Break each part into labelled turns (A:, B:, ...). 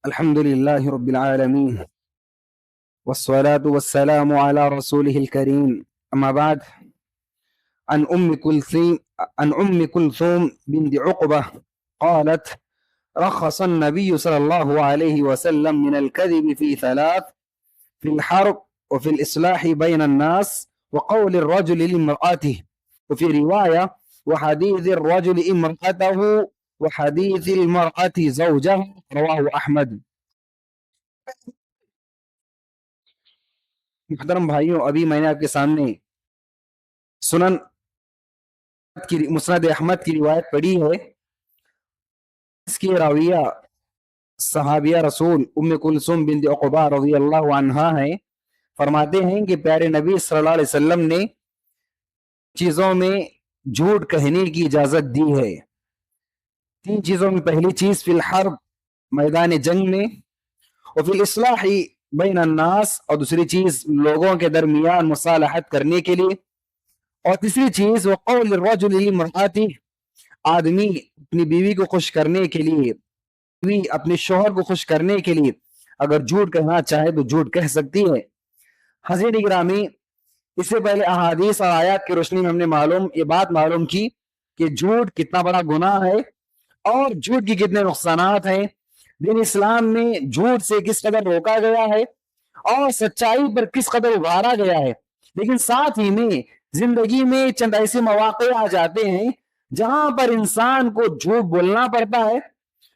A: الحمد لله رب العالمين والصلاة والسلام على رسوله الكريم. أما بعد، عن أم كلثوم بنت عقبة قالت: رخص النبي صلى الله عليه وسلم من الكذب في ثلاث: في الحرب، وفي الإصلاح بين الناس، وقول الرجل لامرأته. وفي رواية: وحديث الرجل امرأته، وحديث المرأة زوجها. رواه أحمد. محترم بھائیوں، ابھی میں نے آپ کے سامنے سنن کی مسند احمد کی روایت پڑھی ہے. اس کی راویہ صحابیہ رسول ام کلثوم بنت عقبہ رضی اللہ عنہا ہیں. فرماتے ہیں کہ پیارے نبی صلی اللہ علیہ وسلم نے چیزوں میں جھوٹ کہنے کی اجازت دی ہے. 3 چیزوں میں پہلی چیز فی الحرب، میدان جنگ میں، وفی الاصلاح بین الناس، اور دوسری چیز لوگوں کے درمیان مصالحت کرنے کے لیے، اور تیسری چیز وقول الرجل لامرأته، آدمی اپنی بیوی کو خوش کرنے کے لیے، بیوی اپنے شوہر کو خوش کرنے کے لیے اگر جھوٹ کہنا چاہے تو جھوٹ کہہ سکتی ہے. حضرت گرامی، اس سے پہلے احادیث اور آیات کی روشنی میں ہم نے یہ بات معلوم کی کہ جھوٹ کتنا بڑا گناہ ہے اور جھوٹ کی کتنے نقصانات ہیں. دین اسلام میں جھوٹ سے کس قدر روکا گیا ہے اور سچائی پر کس قدر ابھارا گیا ہے. لیکن ساتھ ہی میں زندگی میں چند ایسے مواقع آ جاتے ہیں جہاں پر انسان کو جھوٹ بولنا پڑتا ہے.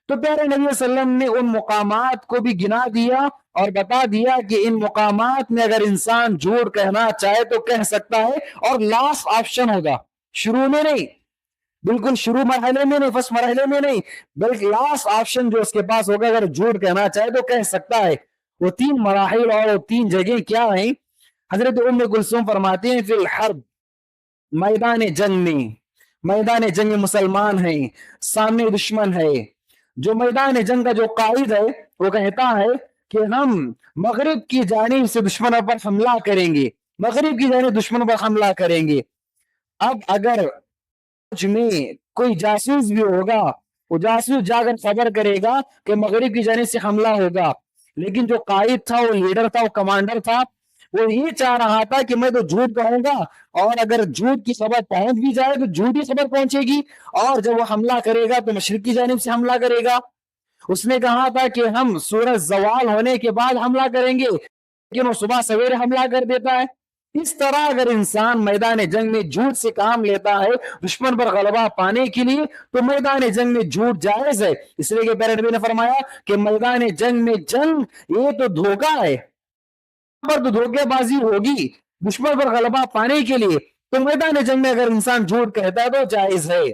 A: تو پیارے نبی صلی اللہ علیہ وسلم نے ان مقامات کو بھی گنا دیا اور بتا دیا کہ ان مقامات میں اگر انسان جھوٹ کہنا چاہے تو کہہ سکتا ہے، اور لاسٹ آپشن ہوگا، شروع میں نہیں، بالکل شروع مرحلے میں نہیں، فرسٹ مرحلے میں نہیں، بلکہ لاسٹ آپشن جو اس کے پاس ہوگا اگر جھوٹ کہنا چاہے تو کہہ سکتا ہے. وہ 3 مراحل اور 3 جگہیں کیا ہیں؟ حضرت ام کلثوم فرماتے ہیں: فی الحرب، میدان جنگ میں. میدان جنگ میں مسلمان ہیں، سامنے دشمن ہے. جو میدان جنگ کا جو قائد ہے وہ کہتا ہے کہ ہم مغرب کی جانب سے دشمنوں پر حملہ کریں گے، مغرب کی جانب دشمنوں پر حملہ کریں گے. اب اگر میں کوئی جاسوس بھی ہوگا، وہ جاسوس جا کر خبر کرے گا کہ مغرب کی جانب سے حملہ ہوگا، لیکن جو قائد تھا، وہ لیڈر تھا، وہ کمانڈر تھا، وہ یہ چاہ رہا تھا کہ میں تو جھوٹ کہوں گا، اور اگر جھوٹ کی خبر پہنچ بھی جائے تو جھوٹی خبر پہنچے گی، اور جب وہ حملہ کرے گا تو مشرق کی جانب سے حملہ کرے گا. اس نے کہا تھا کہ ہم سورج زوال ہونے کے بعد حملہ کریں گے، لیکن وہ صبح سویرے حملہ کر دیتا ہے. اس طرح اگر انسان میدان جنگ میں جھوٹ سے کام لیتا ہے دشمن پر غلبہ پانے کے لیے تو میدان جنگ میں جھوٹ جائز ہے. اس لیے کہ پیارے نبی نے فرمایا کہ میدان جنگ میں جنگ یہ تو دھوکہ ہے، پر تو دھوکے بازی ہوگی دشمن پر غلبہ پانے کے لیے. تو میدان جنگ میں اگر انسان جھوٹ کہتا ہے تو جائز ہے.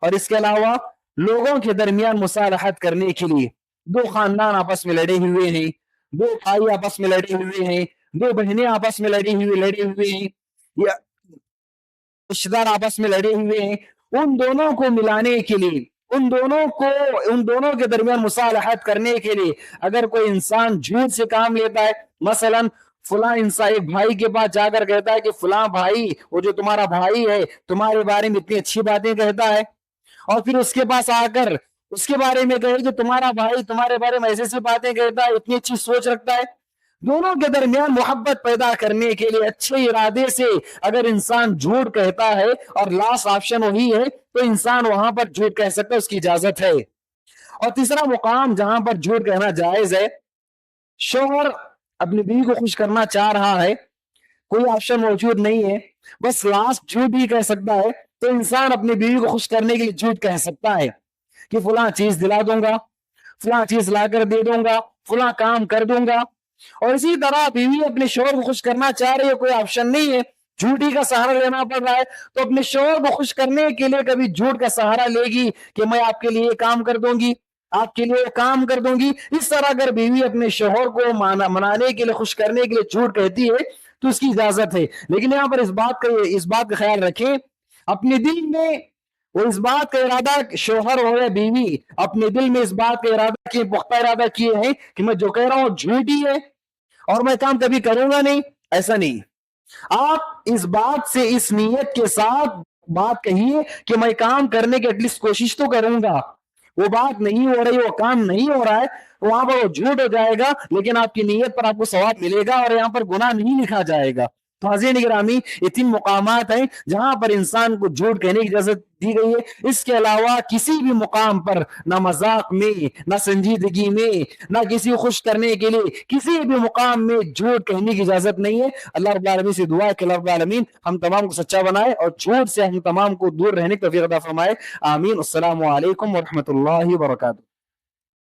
A: اور اس کے علاوہ لوگوں کے درمیان مصالحت کرنے کے لیے، 2 خاندان آپس میں لڑے ہوئے ہیں، 2 بھائی آپس میں لڑے ہوئے ہیں، 2 بہنیں آپس میں لڑے ہوئے ہیں، یا رشتہ دار آپس میں لڑے ہوئے ہیں، ان دونوں کو ملانے کے لیے، ان دونوں کے درمیان مصالحت کرنے کے لیے اگر کوئی انسان جھوٹ سے کام لیتا ہے، مثلا فلاں انسان ایک بھائی کے پاس جا کر کہتا ہے کہ فلاں بھائی، وہ جو تمہارا بھائی ہے، تمہارے بارے میں اتنی اچھی باتیں کہتا ہے، اور پھر اس کے پاس آ کر اس کے بارے میں کہے کہ تمہارا بھائی تمہارے بارے میں ایسے باتیں کہتا ہے، اتنی اچھی سوچ رکھتا ہے. دونوں کے درمیان محبت پیدا کرنے کے لیے اچھے ارادے سے اگر انسان جھوٹ کہتا ہے اور لاسٹ آپشن وہی ہے تو انسان وہاں پر جھوٹ کہہ سکتا ہے، اس کی اجازت ہے. اور تیسرا مقام جہاں پر جھوٹ کہنا جائز ہے، شوہر اپنی بیوی کو خوش کرنا چاہ رہا ہے، کوئی آپشن موجود نہیں ہے، بس لاسٹ جھوٹ ہی کہہ سکتا ہے، تو انسان اپنی بیوی کو خوش کرنے کے لیے جھوٹ کہہ سکتا ہے کہ فلاں چیز دلا دوں گا، فلاں چیز لا کر دے دوں گا، فلاں کام کر دوں گا. اور اسی طرح بیوی اپنے شوہر کو خوش کرنا چاہ رہی ہے، کوئی آپشن نہیں ہے، جھوٹ ہی کا سہارا لینا پڑ رہا ہے، تو اپنے شوہر کو خوش کرنے کے لیے کبھی جھوٹ کا سہارا لے گی کہ میں آپ کے لیے کام کر دوں گی، آپ کے لیے کام کر دوں گی. اس طرح اگر بیوی اپنے شوہر کو منانے کے لیے، خوش کرنے کے لیے جھوٹ کہتی ہے تو اس کی اجازت ہے. لیکن یہاں پر اس بات کا خیال رکھیں، اپنے دل میں وہ اس بات کا ارادہ، شوہر ہو یا بیوی، اپنے دل میں اس بات کا ارادہ کیے، پختہ ارادہ کیے ہیں کہ میں جو کہہ رہا ہوں جھوٹ ہی ہے اور میں کام کبھی کروں گا نہیں. ایسا نہیں، آپ اس بات سے، اس نیت کے ساتھ بات کہیے کہ میں کام کرنے کی ایٹ لیسٹ کوشش تو کروں گا. وہ بات نہیں ہو رہی، وہ کام نہیں ہو رہا ہے، وہاں پر وہ جھوٹ ہو جائے گا، لیکن آپ کی نیت پر آپ کو ثواب ملے گا اور یہاں پر گناہ نہیں لکھا جائے گا۔ تو حاضرین گرامی، یہ 3 مقامات ہیں جہاں پر انسان کو جھوٹ کہنے کی اجازت دی گئی ہے۔ اس کے علاوہ کسی بھی مقام پر نہ مذاق میں، نہ سنجیدگی میں، نہ کسی کو خوش کرنے کے لیے کسی بھی مقام میں جھوٹ کہنے کی اجازت نہیں ہے۔ اللہ رب العالمین سے دعا ہے کہ اللہ رب العالمین ہم تمام کو سچا بنائے اور جھوٹ سے ہم تمام کو دور رہنے کی توفیق عطا فرمائے۔ آمین۔ السلام علیکم ورحمۃ اللہ وبرکاتہ۔